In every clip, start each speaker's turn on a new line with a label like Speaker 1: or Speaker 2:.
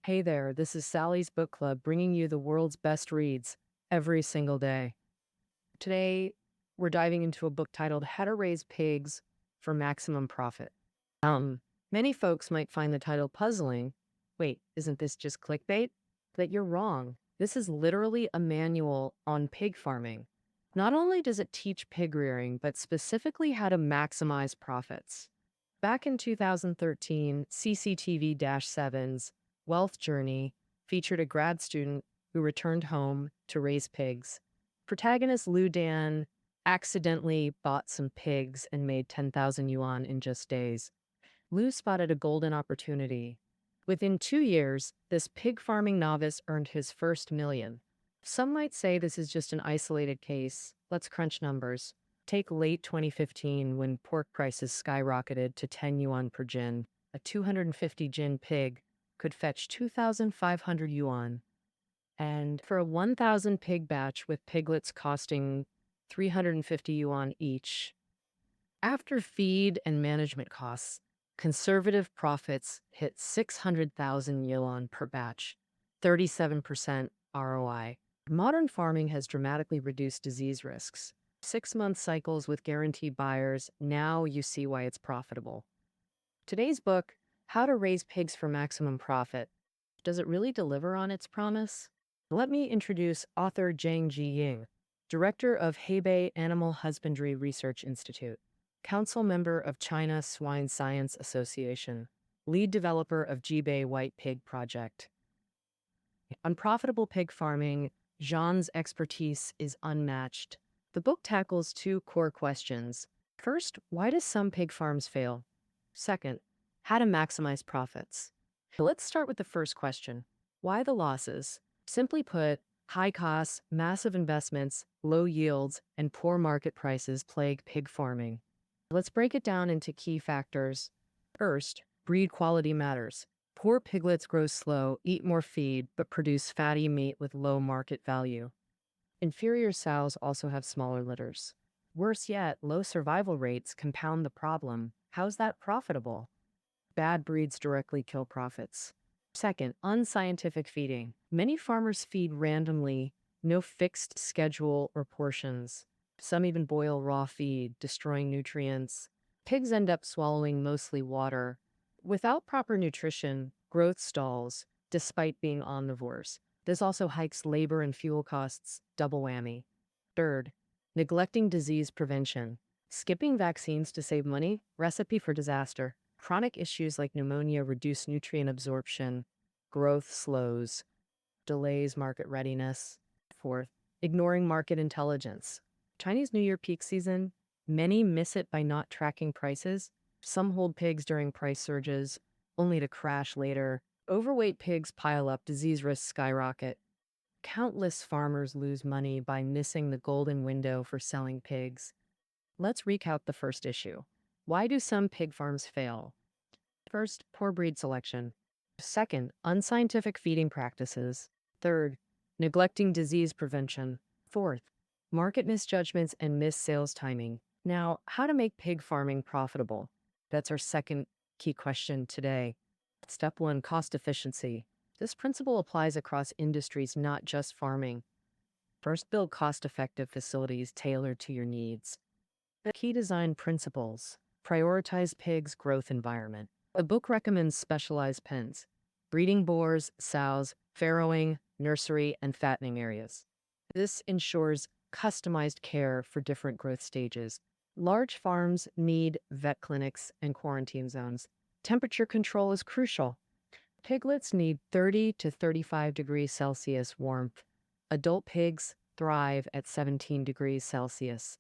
Speaker 1: Hey there, this is Sally's Book Club bringing you the world's best reads every single day. Today, we're diving into a book titled How to Raise Pigs for Maximum Profit. Many folks might find the title puzzling. Wait, isn't this just clickbait? But you're wrong. This is literally a manual on pig farming. Not only does it teach pig rearing, but specifically how to maximize profits. Back in 2013, CCTV-7's Wealth Journey featured a grad student who returned home to raise pigs. Protagonist Lu Dan accidentally bought some pigs and made 10,000 yuan in just days. Lu spotted a golden opportunity. Within 2 years, this pig farming novice earned his first million. Some might say this is just an isolated case. Let's crunch numbers. Take late 2015 when pork prices skyrocketed to 10 yuan per jin. A 250 jin pig could fetch 2,500 yuan. And for a 1,000 pig batch with piglets costing 350 yuan each, after feed and management costs, conservative profits hit 600,000 yuan per batch, 37% ROI. Modern farming has dramatically reduced disease risks. 6-month cycles with guaranteed buyers, now you see why it's profitable. Today's book, How to Raise Pigs for Maximum Profit. Does it really deliver on its promise? Let me introduce author Zhang Jiying, director of Hebei Animal Husbandry Research Institute, council member of China Swine Science Association, lead developer of Jibei White Pig Project. On profitable pig farming, Zhang's expertise is unmatched. The book tackles two core questions. First, why do some pig farms fail? Second, how to maximize profits. Let's start with the first question. Why the losses? Simply put, high costs, massive investments, low yields, and poor market prices plague pig farming. Let's break it down into key factors. First, breed quality matters. Poor piglets grow slow, eat more feed, but produce fatty meat with low market value. Inferior sows also have smaller litters. Worse yet, low survival rates compound the problem. How's that profitable? Bad breeds directly kill profits. Second, unscientific feeding. Many farmers feed randomly, no fixed schedule or portions. Some even boil raw feed, destroying nutrients. Pigs end up swallowing mostly water. Without proper nutrition, growth stalls, despite being omnivores. This also hikes labor and fuel costs, double whammy. Third, neglecting disease prevention. Skipping vaccines to save money, recipe for disaster. Chronic issues like pneumonia reduce nutrient absorption, growth slows, delays market readiness. Fourth, ignoring market intelligence. Chinese New Year peak season, many miss it by not tracking prices. Some hold pigs during price surges, only to crash later. Overweight pigs pile up, disease risks skyrocket. Countless farmers lose money by missing the golden window for selling pigs. Let's recap the first issue. Why do some pig farms fail? First, poor breed selection. Second, unscientific feeding practices. Third, neglecting disease prevention. Fourth, market misjudgments and missed sales timing. Now, how to make pig farming profitable? That's our second key question today. Step 1, cost efficiency. This principle applies across industries, not just farming. First, build cost-effective facilities tailored to your needs. Key design principles. Prioritize pigs' growth environment. The book recommends specialized pens, breeding boars, sows, farrowing, nursery, and fattening areas. This ensures customized care for different growth stages. Large farms need vet clinics and quarantine zones. Temperature control is crucial. Piglets need 30 to 35 degrees Celsius warmth. Adult pigs thrive at 17 degrees Celsius.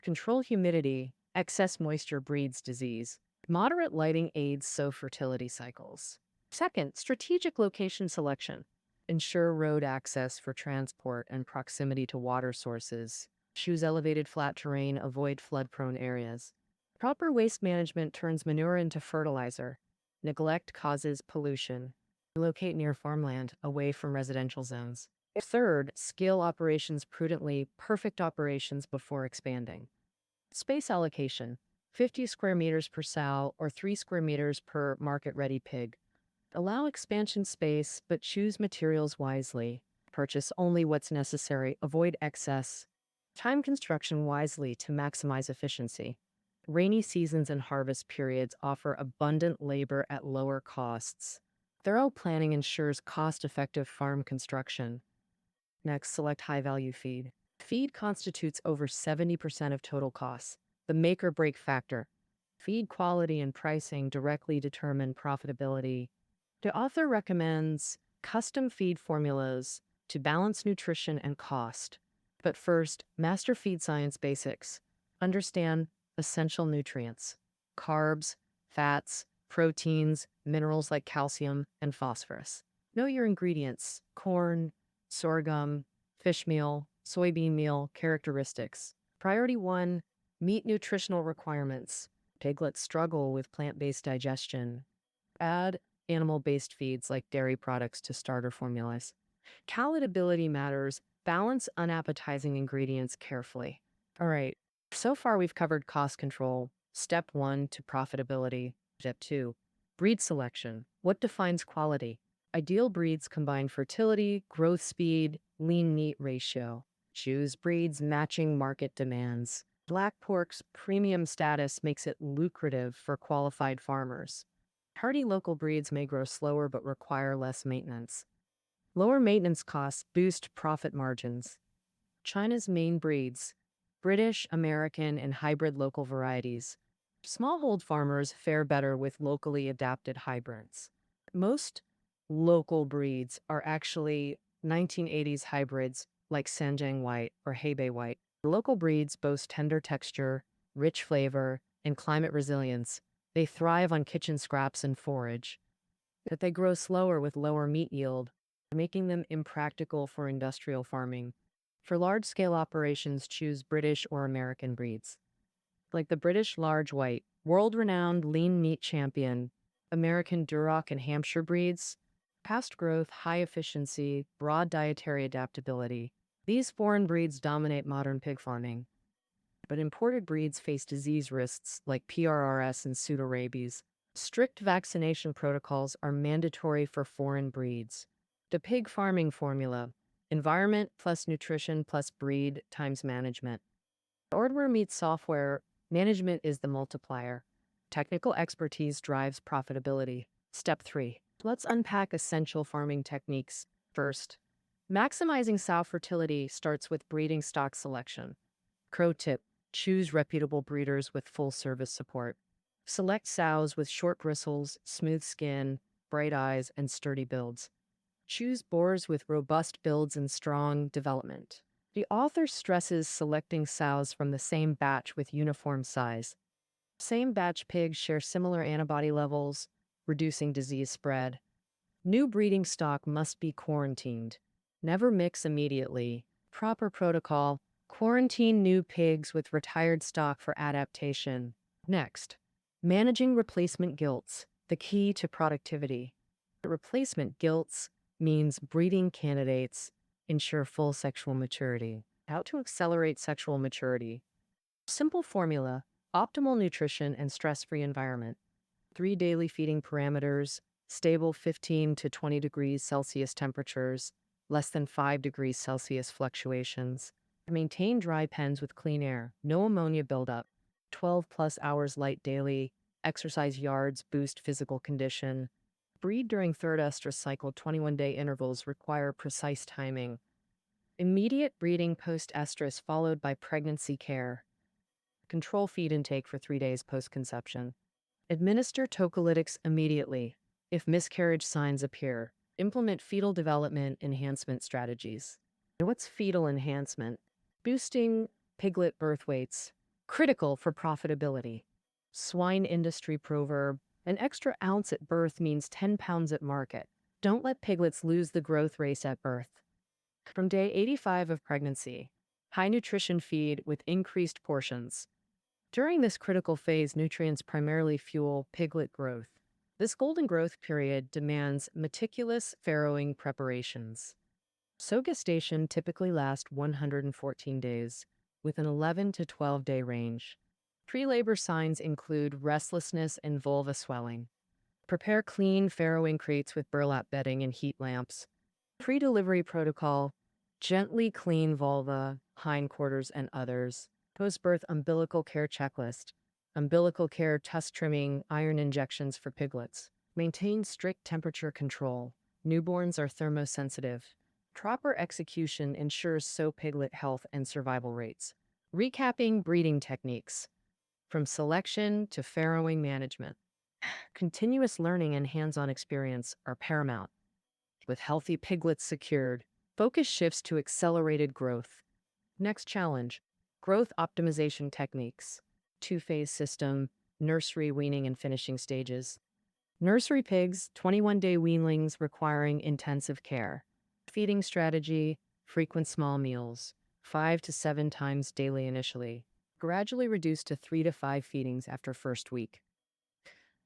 Speaker 1: Control humidity. Excess moisture breeds disease. Moderate lighting aids sow fertility cycles. Second, strategic location selection. Ensure road access for transport and proximity to water sources. Choose elevated flat terrain, avoid flood-prone areas. Proper waste management turns manure into fertilizer. Neglect causes pollution. Locate near farmland, away from residential zones. Third, scale operations prudently, perfect operations before expanding. Space allocation, 50 square meters per sow or 3 square meters per market-ready pig. Allow expansion space, but choose materials wisely. Purchase only what's necessary, avoid excess. Time construction wisely to maximize efficiency. Rainy seasons and harvest periods offer abundant labor at lower costs. Thorough planning ensures cost-effective farm construction. Next, select high-value feed. Feed constitutes over 70% of total costs, the make or break factor. Feed quality and pricing directly determine profitability. The author recommends custom feed formulas to balance nutrition and cost. But first, master feed science basics. Understand essential nutrients, carbs, fats, proteins, minerals like calcium and phosphorus. Know your ingredients: corn, sorghum, fish meal, soybean meal, characteristics. Priority 1, meet nutritional requirements. Piglets struggle with plant-based digestion. Add animal-based feeds like dairy products to starter formulas. Palatability matters. Balance unappetizing ingredients carefully. All right, so far we've covered cost control. Step 1 to profitability. Step 2, breed selection. What defines quality? Ideal breeds combine fertility, growth speed, lean-meat ratio. Choose breeds matching market demands. Black pork's premium status makes it lucrative for qualified farmers. Hardy local breeds may grow slower but require less maintenance. Lower maintenance costs boost profit margins. China's main breeds: British, American, and hybrid local varieties. Smallhold farmers fare better with locally adapted hybrids. Most local breeds are actually 1980s hybrids like Sanjiang White or Hebei White. Local breeds boast tender texture, rich flavor, and climate resilience. They thrive on kitchen scraps and forage. But they grow slower with lower meat yield, making them impractical for industrial farming. For large-scale operations, choose British or American breeds, like the British Large White, world-renowned lean meat champion. American Duroc and Hampshire breeds, fast growth, high efficiency, broad dietary adaptability. These foreign breeds dominate modern pig farming, but imported breeds face disease risks like PRRS and pseudorabies. Strict vaccination protocols are mandatory for foreign breeds. The pig farming formula: environment plus nutrition plus breed times management. Ordware meets software, management is the multiplier. Technical expertise drives profitability. Step 3. Let's unpack essential farming techniques. First, maximizing sow fertility starts with breeding stock selection. Pro tip: choose reputable breeders with full service support. Select sows with short bristles, smooth skin, bright eyes, and sturdy builds. Choose boars with robust builds and strong development. The author stresses selecting sows from the same batch with uniform size. Same batch pigs share similar antibody levels, reducing disease spread. New breeding stock must be quarantined. Never mix immediately. Proper protocol: quarantine new pigs with retired stock for adaptation. Next, managing replacement gilts, the key to productivity. Replacement gilts means breeding candidates ensure full sexual maturity. How to accelerate sexual maturity. Simple formula: optimal nutrition and stress-free environment. 3 daily feeding parameters: stable 15 to 20 degrees Celsius temperatures, less than 5 degrees Celsius fluctuations. Maintain dry pens with clean air, no ammonia buildup. 12 plus hours light daily. Exercise yards boost physical condition. Breed during third estrus cycle. 21-day intervals require precise timing. Immediate breeding post-estrus followed by pregnancy care. Control feed intake for 3 days post-conception. Administer tocolytics immediately if miscarriage signs appear. Implement fetal development enhancement strategies. What's fetal enhancement? Boosting piglet birth weights, critical for profitability. Swine industry proverb: an extra ounce at birth means 10 pounds at market. Don't let piglets lose the growth race at birth. From day 85 of pregnancy, high nutrition feed with increased portions. During this critical phase, nutrients primarily fuel piglet growth. This golden growth period demands meticulous farrowing preparations. Sow gestation typically lasts 114 days, with an 11 to 12-day range. Pre-labor signs include restlessness and vulva swelling. Prepare clean farrowing crates with burlap bedding and heat lamps. Pre-delivery protocol, gently clean vulva, hindquarters, and others. Post-birth umbilical care checklist, umbilical care test trimming, iron injections for piglets. Maintain strict temperature control. Newborns are thermosensitive. Proper execution ensures piglet health and survival rates. Recapping breeding techniques, from selection to farrowing management. Continuous learning and hands-on experience are paramount. With healthy piglets secured, focus shifts to accelerated growth. Next challenge, growth optimization techniques. Two-phase system, nursery, weaning, and finishing stages. Nursery pigs, 21-day weanlings requiring intensive care. Feeding strategy, frequent small meals, 5 to 7 times daily initially. Gradually reduced to 3 to 5 feedings after first week.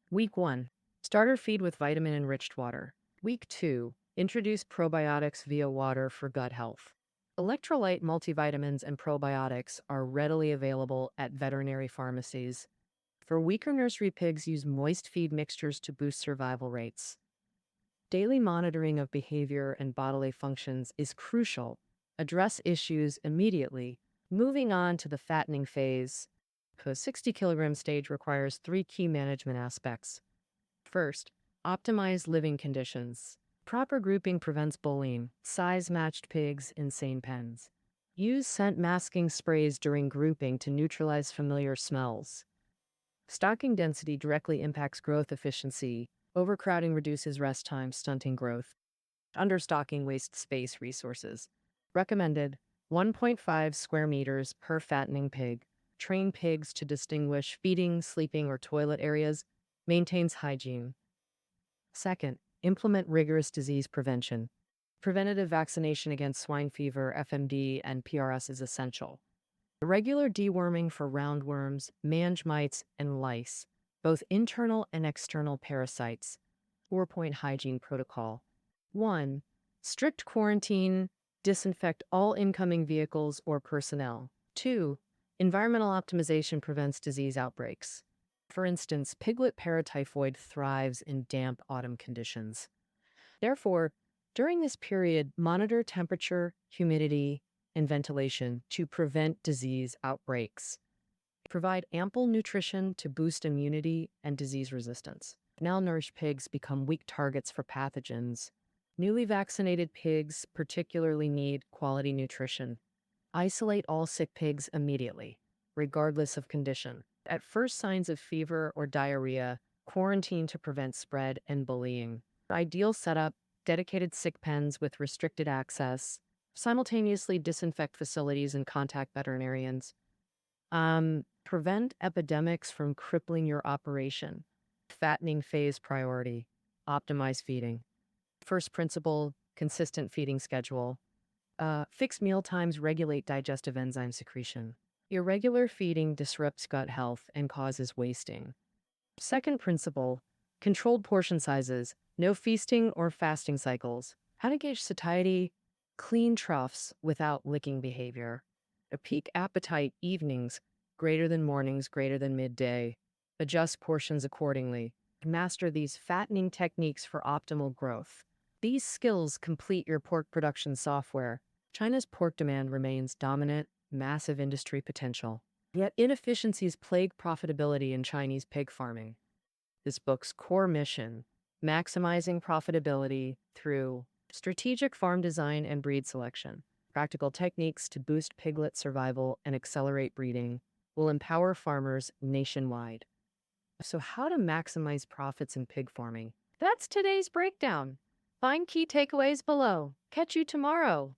Speaker 1: Week 1, starter feed with vitamin-enriched water. Week 2, introduce probiotics via water for gut health. Electrolyte multivitamins and probiotics are readily available at veterinary pharmacies. For weaker nursery pigs, use moist feed mixtures to boost survival rates. Daily monitoring of behavior and bodily functions is crucial. Address issues immediately. Moving on to the fattening phase. The 60-kilogram stage requires 3 key management aspects. First, optimize living conditions. Proper grouping prevents bullying. Size-matched pigs, insane pens. Use scent masking sprays during grouping to neutralize familiar smells. Stocking density directly impacts growth efficiency. Overcrowding reduces rest time, stunting growth. Understocking wastes space resources. Recommended 1.5 square meters per fattening pig. Train pigs to distinguish feeding, sleeping, or toilet areas. Maintains hygiene. Second, implement rigorous disease prevention. Preventative vaccination against swine fever, FMD, and PRS is essential. Regular deworming for roundworms, mange mites, and lice, both internal and external parasites. 4-point hygiene protocol. 1. Strict quarantine, disinfect all incoming vehicles or personnel. 2. Environmental optimization prevents disease outbreaks. For instance, piglet paratyphoid thrives in damp autumn conditions. Therefore, during this period, monitor temperature, humidity, and ventilation to prevent disease outbreaks. Provide ample nutrition to boost immunity and disease resistance. Malnourished pigs become weak targets for pathogens. Newly vaccinated pigs particularly need quality nutrition. Isolate all sick pigs immediately, regardless of condition. At first signs of fever or diarrhea, quarantine to prevent spread and bullying. Ideal setup, dedicated sick pens with restricted access. Simultaneously disinfect facilities and contact veterinarians. Prevent epidemics from crippling your operation. Fattening phase priority. Optimize feeding. First principle, consistent feeding schedule. Fix meal times, regulate digestive enzyme secretion. Irregular feeding disrupts gut health and causes wasting. Second principle, controlled portion sizes, no feasting or fasting cycles. How to gauge satiety, clean troughs without licking behavior. A peak appetite evenings, greater than mornings, greater than midday. Adjust portions accordingly. Master these fattening techniques for optimal growth. These skills complete your pork production software. China's pork demand remains dominant, massive industry potential. Yet inefficiencies plague profitability in Chinese pig farming. This book's core mission, maximizing profitability through strategic farm design and breed selection, practical techniques to boost piglet survival and accelerate breeding, will empower farmers nationwide. So how to maximize profits in pig farming? That's today's breakdown. Find key takeaways below. Catch you tomorrow.